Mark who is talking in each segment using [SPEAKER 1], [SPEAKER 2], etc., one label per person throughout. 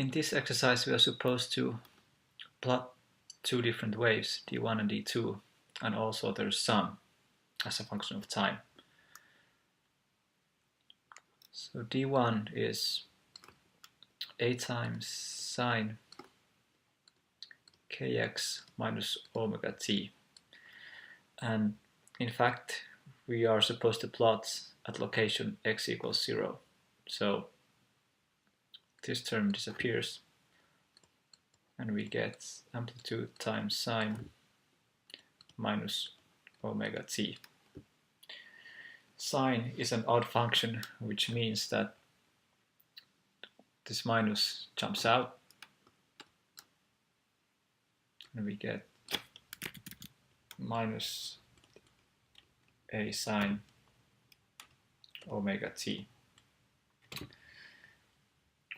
[SPEAKER 1] In this exercise we are supposed to plot two different waves, d1 and d2, and also their sum as a function of time. So d1 is a times sine kx minus omega t, and in fact we are supposed to plot at location x equals 0. So this term disappears and we get amplitude times sine minus omega t. Sine is an odd function, which means that this minus jumps out and we get minus a sine omega t.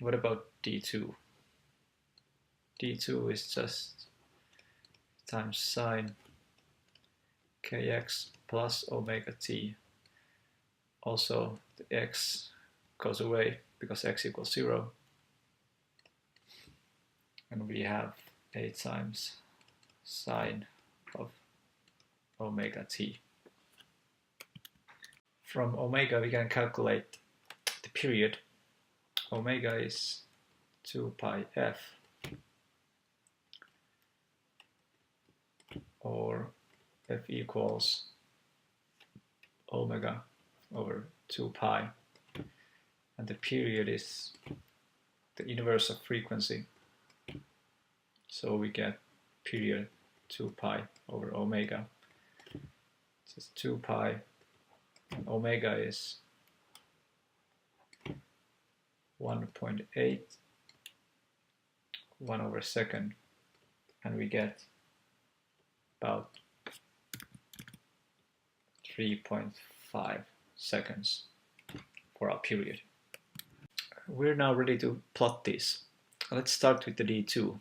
[SPEAKER 1] What about d2? d2 is just times sine kx plus omega t. Also the x goes away because x equals 0, and we have a times sine of omega t. From omega we can calculate the period. Omega is 2 pi f, or f equals omega over 2 pi, and the period is the inverse of frequency, so we get period 2 pi over omega. This is 2 pi, and omega is 1.8, 1 over second, and we get about 3.5 seconds for our period. We're now ready to plot this. Let's start with the d2.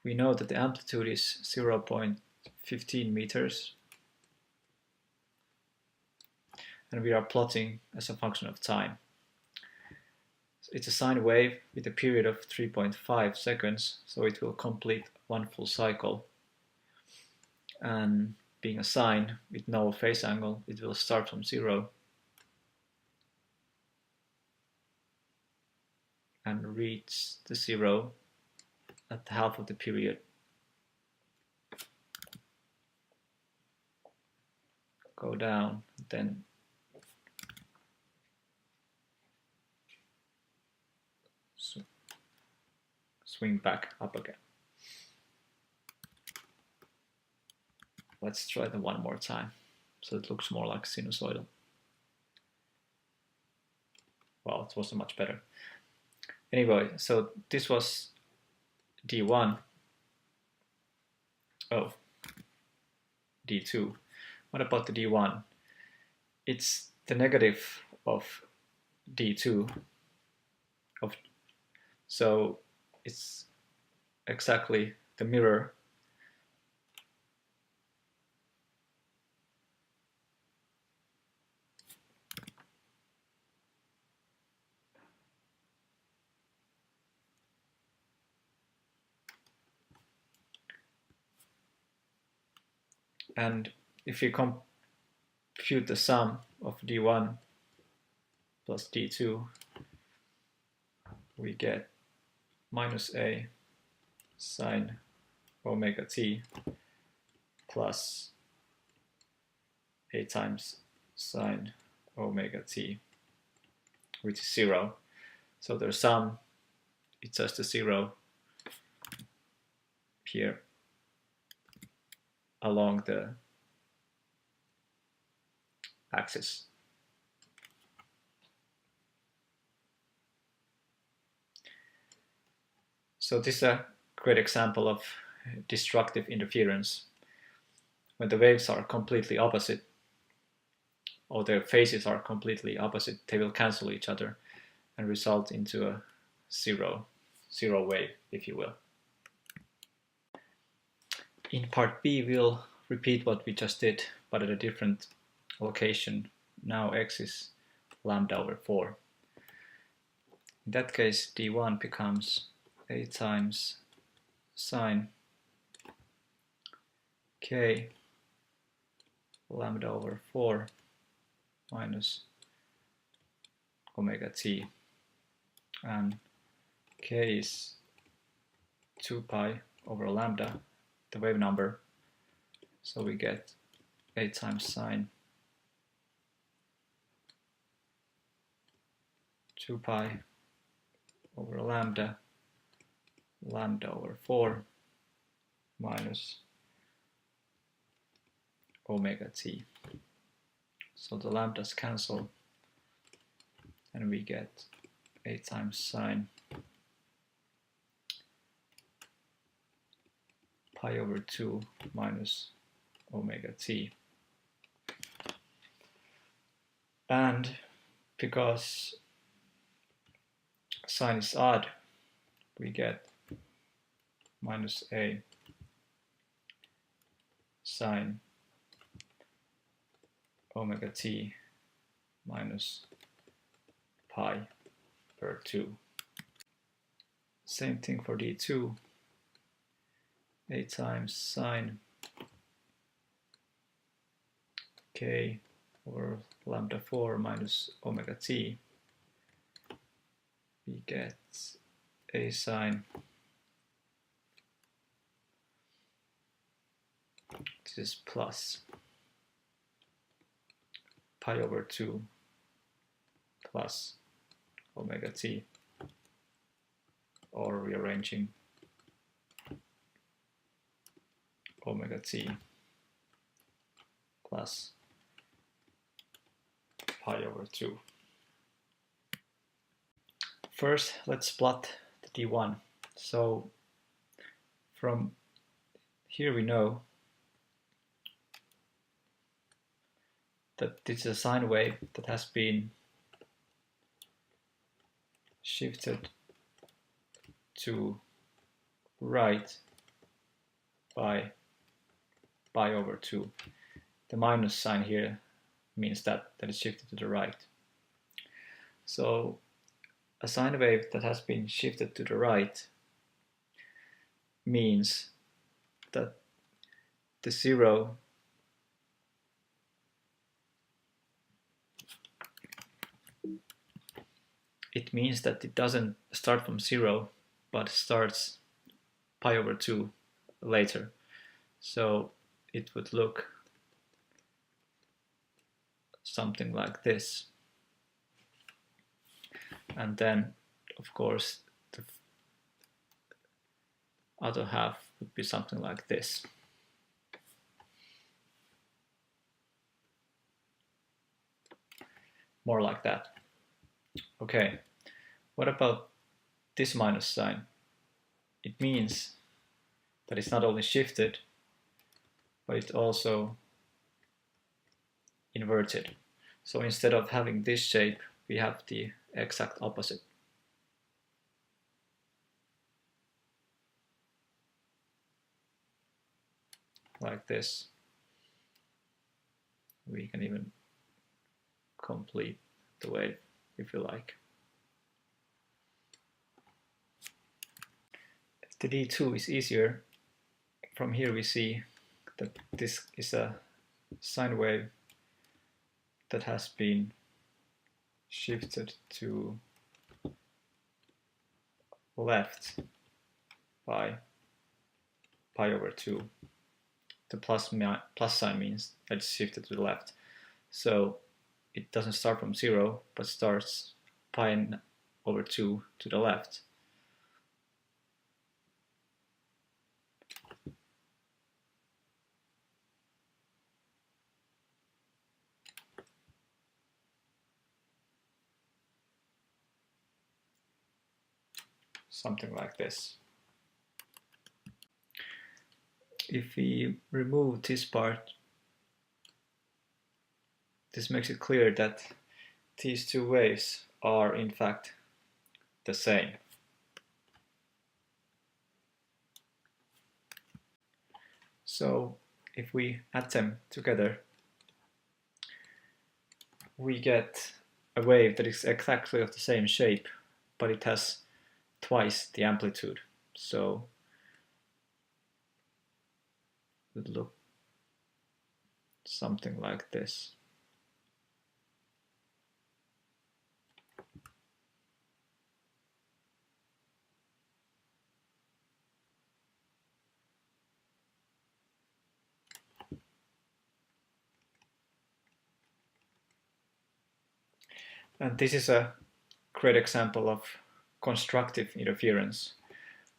[SPEAKER 1] We know that the amplitude is 0.15 meters, and we are plotting as a function of time. It's a sine wave with a period of 3.5 seconds, so it will complete one full cycle. And being a sine with no phase angle, it will start from 0 and reach the 0 at half of the period. Go down, then swing back up again. Let's try them one more time, so it looks more like sinusoidal. Well, it wasn't much better. Anyway, so this was d1. Oh, d2. What about the d1? It's the negative of d2. So it's exactly the mirror . And if you compute the sum of d1 plus d2, we get minus a sine omega t plus a times sine omega t, which is 0. So their sum, it's just a 0 here along the axis. So this is a great example of destructive interference. When the waves are completely opposite, or their phases are completely opposite, they will cancel each other and result into a zero wave, if you will. In part B, we'll repeat what we just did, but at a different location. Now x is lambda over 4. In that case, d1 becomes a times sine k lambda over 4 minus omega t, and k is 2 pi over lambda, the wave number, so we get a times sine 2 pi over lambda over 4 minus omega t. So the lambdas cancel and we get a times sine pi over 2 minus omega t. And because sine is odd, we get minus a sine omega t minus pi per 2. Same thing for d2, a times sine k over lambda 4 minus omega t. We get a sine, this is plus pi over 2 plus omega t, or rearranging omega t plus pi over 2. First, let's plot the d1. So from here we know that this is a sine wave that has been shifted to right by pi over 2. The minus sign here means that it's shifted to the right. So a sine wave that has been shifted to the right means that the zero it doesn't start from 0 but starts pi over 2 later. So it would look something like this. And then, of course, the other half would be something like this. More like that. Okay, what about this minus sign? It means that it's not only shifted, but it's also inverted. So instead of having this shape, we have the exact opposite. Like this. We can even complete the wave if you like. The d2 is easier. From here we see that this is a sine wave that has been shifted to left by pi over 2. The plus sign means that it's shifted to the left. So it doesn't start from 0, but starts pi over 2 to the left. Something like this. If we remove this part, this makes it clear that these two waves are in fact the same. So if we add them together, we get a wave that is exactly of the same shape but it has twice the amplitude. So it would look something like this. And this is a great example of constructive interference.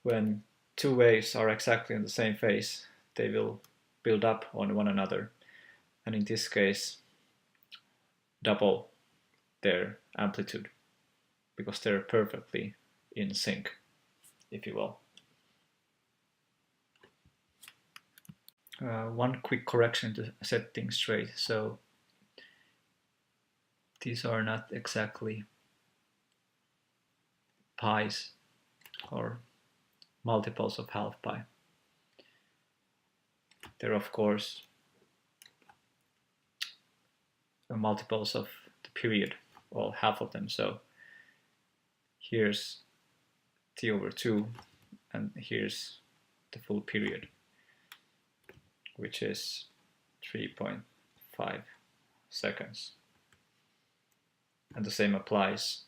[SPEAKER 1] When two waves are exactly in the same phase, they will build up on one another, and in this case double their amplitude, because they're perfectly in sync, if you will. One quick correction to set things straight. So these are not exactly pi's or multiples of half pi. They're of course multiples of the period, well, half of them. So here's t over 2, and here's the full period, which is 3.5 seconds. And the same applies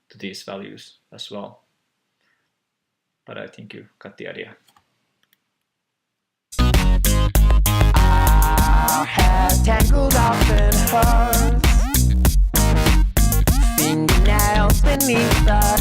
[SPEAKER 1] to these values as well. But I think you got the idea.
[SPEAKER 2] Our hair tangled up in hers, fingernails beneath the